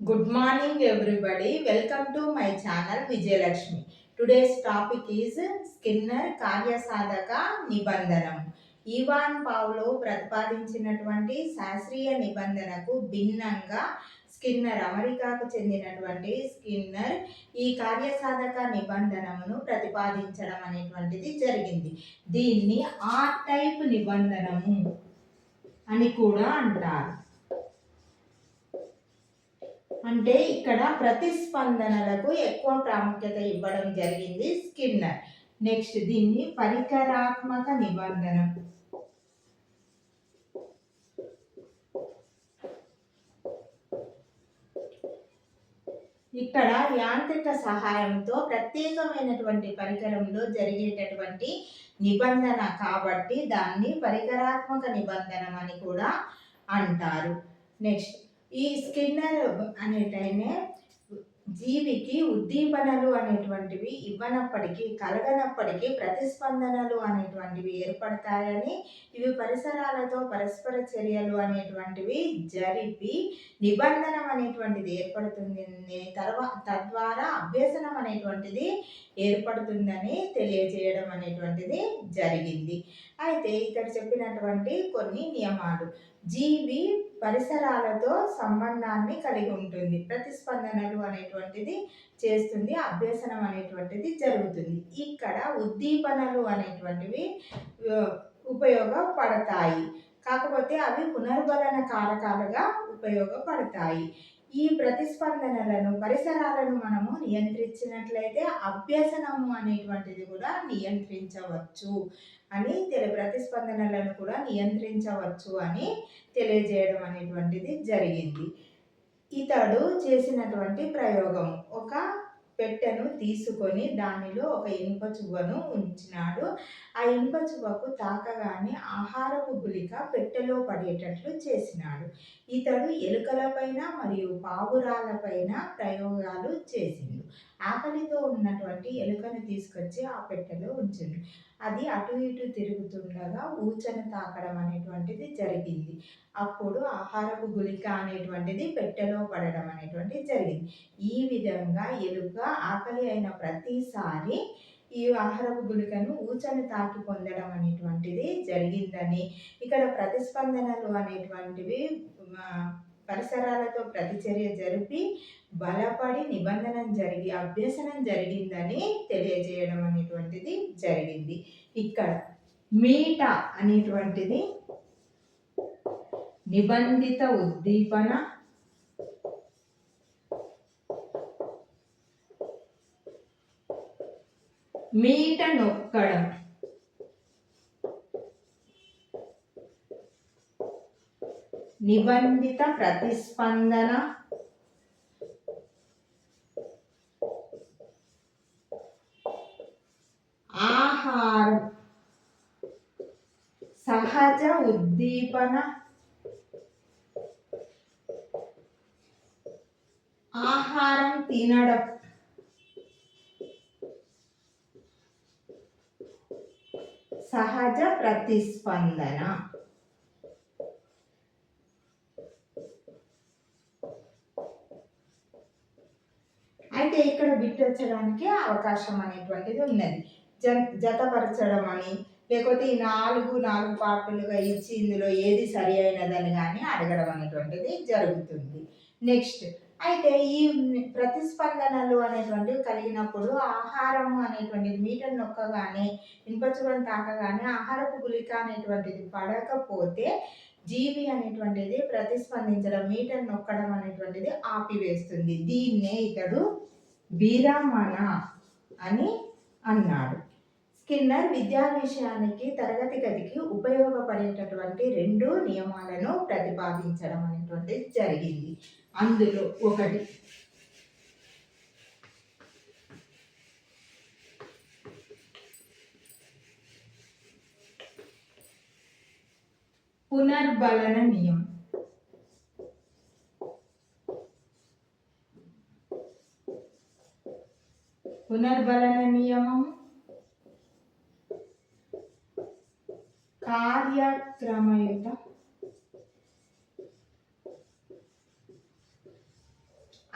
Good morning, everybody. Welcome to my channel Vijayalakshmi. Today's topic is Skinner కార్యసాధక నిబంధనం. ఈవాన్ Pavlo ప్రతిపాదించినటువంటి శాస్త్రీయ నిబంధనకు భిన్నంగా Skinner, అమెరికాకు చెందినటువంటి స్కిన్నర్ ఈ కార్యసాధక నిబంధనమును ప్రతిపాదించడం అనేటువంటిది జరిగింది. దీన్ని ఆర్ టైప్ నిబంధనము అని కూడా అంటారు. అంటే ఇక్కడ ప్రతిస్పందనలకు ఎక్కువ ప్రాముఖ్యత ఇవ్వడం జరిగింది స్కిన్నర్. నెక్స్ట్ దీన్ని పరికరాత్మక నిబంధన. ఇక్కడ యాంత్రిక సహాయంతో ప్రత్యేకమైనటువంటి పరికరంలో జరిగేటటువంటి నిబంధన కాబట్టి దాన్ని పరికరాత్మక నిబంధన అని కూడా అంటారు. నెక్స్ట్ ఈ స్కిన్నర్ అనేటైనే జీవికి ఉద్దీపనలు అనేటువంటివి ఇవ్వనప్పటికీ, కలగనప్పటికీ ప్రతిస్పందనలు అనేటువంటివి ఏర్పడతాయని, ఇవి పరిసరాలతో పరస్పర చర్యలు అనేటువంటివి జరిపి నిబంధనం అనేటువంటిది ఏర్పడుతుంది, తద్వారా అభ్యసనం అనేటువంటిది ఏర్పడుతుందని తెలియజేయడం అనేటువంటిది జరిగింది. అయితే ఇక్కడ చెప్పినటువంటి కొన్ని నియమాలు. జీవి పరిసరాలతో సంబంధాన్ని కలిగి ఉంటుంది, ప్రతిస్పందనలు అనేటువంటిది చేస్తుంది, అభ్యసనం అనేటువంటిది జరుగుతుంది. ఇక్కడ ఉద్దీపనలు అనేటువంటివి ఉపయోగపడతాయి, కాకపోతే అవి పునర్బలన కారకాలుగా ఉపయోగపడతాయి. ఈ ప్రతిస్పందనలను, పరిసరాలను మనము నియంత్రించినట్లయితే అభ్యసనము అనేటువంటిది కూడా నియంత్రించవచ్చు అని ప్రతిస్పందనలను కూడా నియంత్రించవచ్చు అని తెలియజేయడం అనేటువంటిది జరిగింది. ఇతడు చేసినటువంటి ప్రయోగం, ఒక పెట్టెను తీసుకొని దానిలో ఒక ఇనుప చువ్వను ఉంచినాడు. ఆ ఇనుప చువ్వకు తాకగానే ఆహారపు గుళిక పెట్టెలో పడేటట్లు చేసినాడు. ఇతడు ఎలుకలపైన మరియు పావురాలపైన ప్రయోగాలు చేసిండు. ఆకలితో ఉన్నటువంటి ఎలుకను తీసుకొచ్చి ఆ పెట్టెలో ఉంచిండు. అది అటు ఇటు తిరుగుతుండగా ఊచను తాకడం అనేటువంటిది జరిగింది. అప్పుడు ఆహారపు గుళిక అనేటువంటిది పెట్టెలో పడడం అనేటువంటిది జరిగింది. ఈ విధంగా ఎలుక ఆకలి అయిన ప్రతిసారి ఈ ఆహారపు గుళికను ఊచను తాకి పొందడం అనేటువంటిది జరిగిందని, ఇక్కడ ప్రతిస్పందనలు అనేటువంటివి పరిసరాలతో ప్రతిచర్య జరిపి బలపడి నిబంధనం జరిగి అభ్యసనం జరిగిందని తెలియజేయడం అనేటువంటిది జరిగింది. ఇక్కడ మీట అనేటువంటిది నిబంధిత ఉద్దీపన, మీట నొక్కడం, నిబంధిత ప్రతిస్పందన, ఆహారం, సహజ ఉద్దీపన, ఆహారం తినడం, సహజ ప్రతిస్పందన. అయితే ఇక్కడ బిట్టొచ్చడానికి అవకాశం అనేటువంటిది ఉన్నది. జతపరచడం అని, లేకపోతే ఈ నాలుగు పార్టులుగా ఇచ్చి ఇందులో ఏది సరి అయినదని కానీ అడగడం అనేటువంటిది జరుగుతుంది. నెక్స్ట్ అయితే ఈ ప్రతిస్పందనలు అనేటువంటివి కలిగినప్పుడు ఆహారము అనేటువంటిది మీటను నొక్కగానే, ఇనుపచువను తాకగానే ఆహారపు గుళిక అనేటువంటిది పడకపోతే జీవి అనేటువంటిది ప్రతిస్పందించడం, మీటను నొక్కడం అనేటువంటిది ఆపివేస్తుంది. దీన్నే ఇతడు విరమణ అని అన్నాడు. స్కిన్నర్ విద్యా విషయానికి, తరగతి గదికి ఉపయోగపడేటటువంటి 2 నియమాలను ప్రతిపాదించడం అనేటువంటిది జరిగింది. అందులో ఒకటి పునర్బలన నియమం. పునర్బలన నియమం కార్యక్రమయుత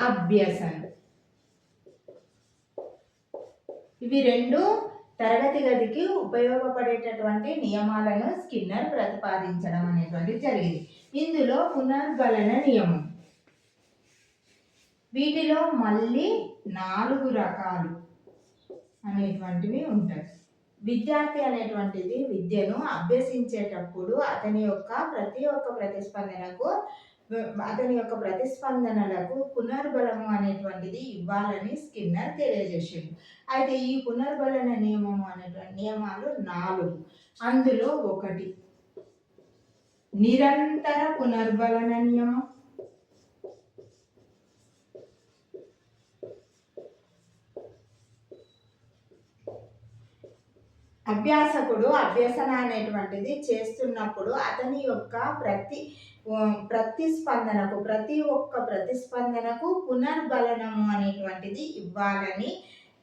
అభ్యసనం. ఇవి రెండు తరగతి గదికి ఉపయోగపడేటటువంటి నియమాలను స్కిన్నర్ ప్రతిపాదించడం అనేటువంటిది జరిగింది. ఇందులో పునర్బలన నియమం, వీటిలో మళ్ళీ 4 రకాలు అనేటువంటివి ఉంటాయి. విద్యార్థి అనేటువంటిది విద్యను అభ్యసించేటప్పుడు అతని యొక్క ప్రతిస్పందనలకు పునర్బలము అనేటువంటిది ఇవ్వాలని స్కిన్నర్ తెలియజేసిండు. అయితే ఈ పునర్బలన నియమము అనేటువంటి నియమాలు 4. అందులో ఒకటి నిరంతర పునర్బలన నియమం, అభ్యాసకుడు అభ్యసన అనేటువంటిది చేస్తున్నప్పుడు అతని యొక్క ప్రతి ఒక్క ప్రతిస్పందనకు పునర్బలనము అనేటువంటిది ఇవ్వాలని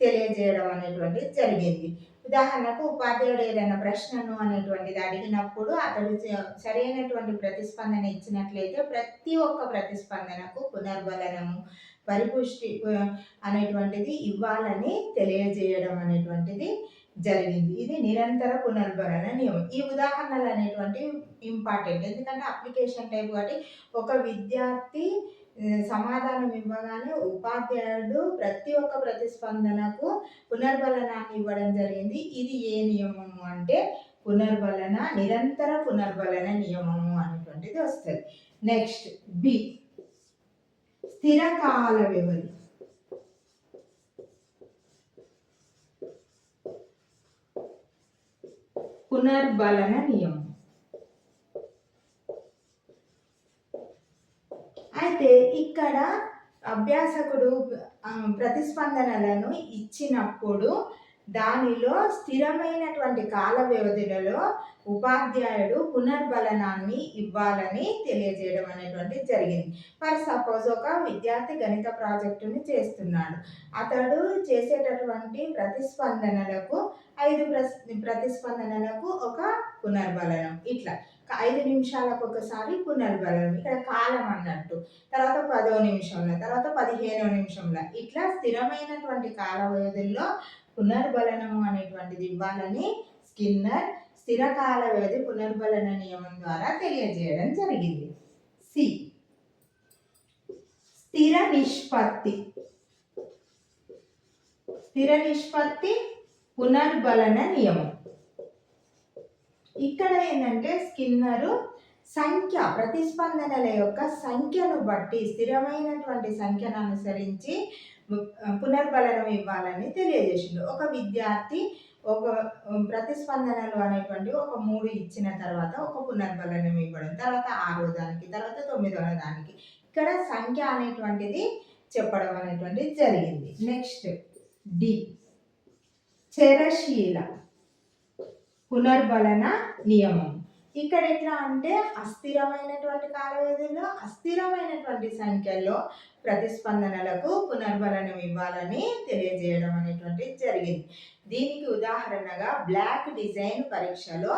తెలియజేయడం అనేటువంటిది జరిగింది. ఉదాహరణకు ఉపాధ్యాయుడు ఏదైనా ప్రశ్నను అనేటువంటిది అడిగినప్పుడు అతడు సరైనటువంటి ప్రతిస్పందన ఇచ్చినట్లయితే ప్రతి ఒక్క ప్రతిస్పందనకు పునర్బలనము, పరిపుష్టి అనేటువంటిది ఇవ్వాలని తెలియజేయడం అనేటువంటిది జరిగింది. ఇది నిరంతర పునర్బలన నియమం. ఈ ఉదాహరణలు అనేటువంటి ఇంపార్టెంట్, ఎందుకంటే అప్లికేషన్ టైప్ కాబట్టి ఒక విద్యార్థి సమాధానం ఇవ్వగానే ఉపాధ్యాయుడు ప్రతి ఒక్క ప్రతిస్పందనకు పునర్బలనాన్ని ఇవ్వడం జరిగింది. ఇది ఏ నియమము అంటే నిరంతర పునర్బలన నియమము అనేటువంటిది వస్తుంది. నెక్స్ట్ బి, స్థిర కాల వ్యవధి. పునర్బలన నియమం. అయితే ఇక్కడ అభ్యాసకుడు ప్రతిస్పందనలను ఇచ్చినప్పుడు దానిలో స్థిరమైనటువంటి కాల వ్యవధిలో ఉపాధ్యాయుడు పునర్బలనాన్ని ఇవ్వాలని తెలియజేయడం అనేటువంటిది జరిగింది. ఫర్ సపోజ్ ఒక విద్యార్థి గణిత ప్రాజెక్టుని చేస్తున్నాడు. అతడు చేసేటటువంటి ప్రతిస్పందనలకు 5 ప్రతిస్పందనలకు ఒక పునర్బలనం, ఇట్లా 5 నిమిషాలకు ఒకసారి పునర్బలనం, ఇక్కడ కాలం అన్నట్టు, తర్వాత 10వ నిమిషంలో, తర్వాత 15వ నిమిషంలో, ఇట్లా స్థిరమైనటువంటి కాల వ్యవధుల్లో పునర్బలనము అనేటువంటిది ఇవ్వాలని స్కిన్నర్ స్థిర కాల వ్యవధి పునర్బలన నియమం ద్వారా తెలియజేయడం జరిగింది. సి, స్థిర నిష్పత్తి. స్థిర నిష్పత్తి పునర్బలన నియమం. ఇక్కడ ఏంటంటే స్కిన్నరు ప్రతిస్పందనల యొక్క సంఖ్యను బట్టి స్థిరమైనటువంటి సంఖ్యను అనుసరించి పునర్బలనం ఇవ్వాలని తెలియజేసిండు. ఒక విద్యార్థి ఒక ప్రతిస్పందనలు అనేటువంటి ఒక 3 ఇచ్చిన తర్వాత ఒక పునర్బలనం ఇవ్వడం, తర్వాత 6వ దానికి, తర్వాత 9వ దానికి, ఇక్కడ సంఖ్య అనేటువంటిది చెప్పడం అనేటువంటిది జరిగింది. నెక్స్ట్ డి, చరశీల పునర్బలన నియమం. ఇక్కడ ఎట్లా అంటే అస్థిరమైనటువంటి కాల వ్యవధిలో అస్థిరమైనటువంటి సంఖ్యలో ప్రతిస్పందనలకు పునర్బలనం ఇవ్వాలని తెలియజేయడం అనేటువంటిది జరిగింది. దీనికి ఉదాహరణగా బ్లాక్ డిజైన్ పరీక్షలో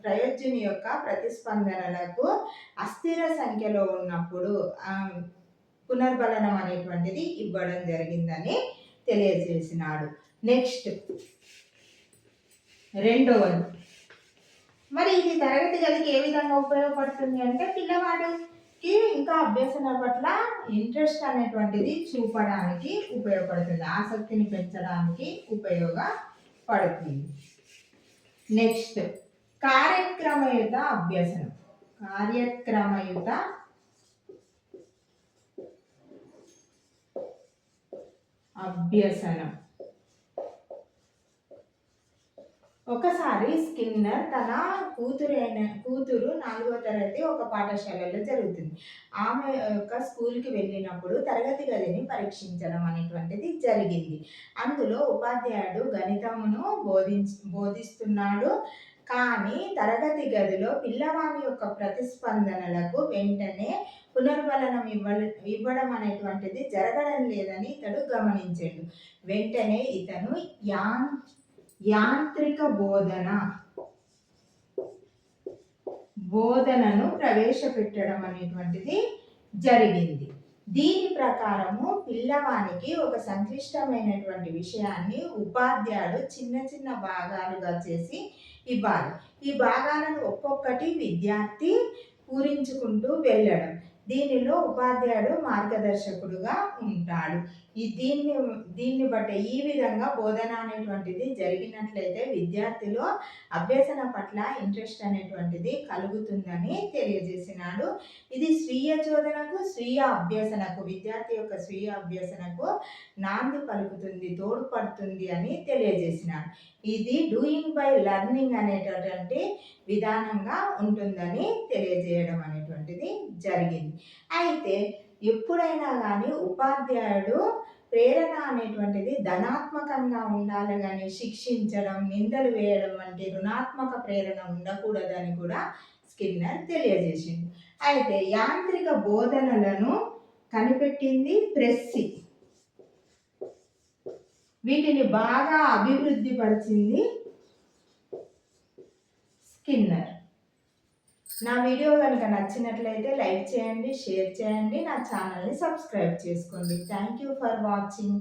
ప్రయోజని యొక్క ప్రతిస్పందనలకు అస్థిర సంఖ్యలో ఉన్నప్పుడు పునర్బలనం అనేటువంటిది ఇవ్వడం జరిగిందని తెలియజేసినాడు. నెక్స్ట్ రెండవది, మరి ఇది తరగతి గదికి ఏ విధంగా ఉపయోగపడుతుంది అంటే పిల్లవాడికి ఇంకా అభ్యసన పట్ల ఇంట్రెస్ట్ అనేటువంటిది చూపడానికి ఉపయోగపడుతుంది, ఆసక్తిని పెంచడానికి ఉపయోగపడుతుంది. నెక్స్ట్ కార్యక్రమయుత అభ్యసనం. కార్యక్రమయుత అభ్యసనం. ఒకసారి స్కిన్నర్ తన కూతురు 4వ తరగతి ఒక పాఠశాలలో జరుగుతుంది. ఆమె యొక్క స్కూల్కి వెళ్ళినప్పుడు తరగతి గదిని పరీక్షించడం అనేటువంటిది జరిగింది. అందులో ఉపాధ్యాయుడు గణితమును బోధిస్తున్నాడు. కానీ తరగతి గదిలో పిల్లవాని యొక్క ప్రతిస్పందనలకు వెంటనే పునర్బలనం ఇవ్వడం అనేటువంటిది జరగడం లేదని ఇతడు గమనించాడు. వెంటనే ఇతను యాంత్రిక బోధనను ప్రవేశపెట్టడం అనేటువంటిది జరిగింది. దీని ప్రకారము పిల్లవానికి ఒక సంక్లిష్టమైనటువంటి విషయాన్ని ఉపాధ్యాయుడు చిన్న చిన్న భాగాలుగా చేసి ఇవ్వాలి. ఈ భాగాలను ఒక్కొక్కటి విద్యార్థి పూరించుకుంటూ వెళ్ళడం. దీనిలో ఉపాధ్యాయుడు మార్గదర్శకుడుగా ఉంటాడు. దీన్ని బట్టి ఈ విధంగా బోధన అనేటువంటిది జరిగినట్లయితే విద్యార్థిలో అభ్యసన పట్ల ఇంట్రెస్ట్ అనేటువంటిది కలుగుతుందని తెలియజేసినాడు. ఇది స్వీయ చోదనకు, స్వీయ అభ్యసనకు, విద్యార్థి యొక్క స్వీయ అభ్యసనకు నాంది పలుకుతుంది, తోడ్పడుతుంది అని తెలియజేసినాడు. ఇది డూయింగ్ బై లెర్నింగ్ అనేటటువంటి విధానంగా ఉంటుందని తెలియజేయడం అనేటువంటిది జరిగింది. అయితే ఎప్పుడైనా కానీ ఉపాధ్యాయుడు ప్రేరణ అనేటువంటిది ధనాత్మకంగా ఉండాలి కానీ శిక్షించడం, నిందలు వేయడం వంటి రుణాత్మక ప్రేరణ ఉండకూడదని కూడా స్కిన్నర్ తెలియజేసింది. అయితే యాంత్రిక బోధనలను కనిపెట్టింది ప్రెస్సీ. వీటిని బాగా అభివృద్ధి పరిచింది స్కిన్నర్. నా వీడియో కనుక నచ్చినట్లయితే లైక్ చేయండి, షేర్ చేయండి, నా ఛానల్ని సబ్స్క్రైబ్ చేసుకోండి. Thank you for watching.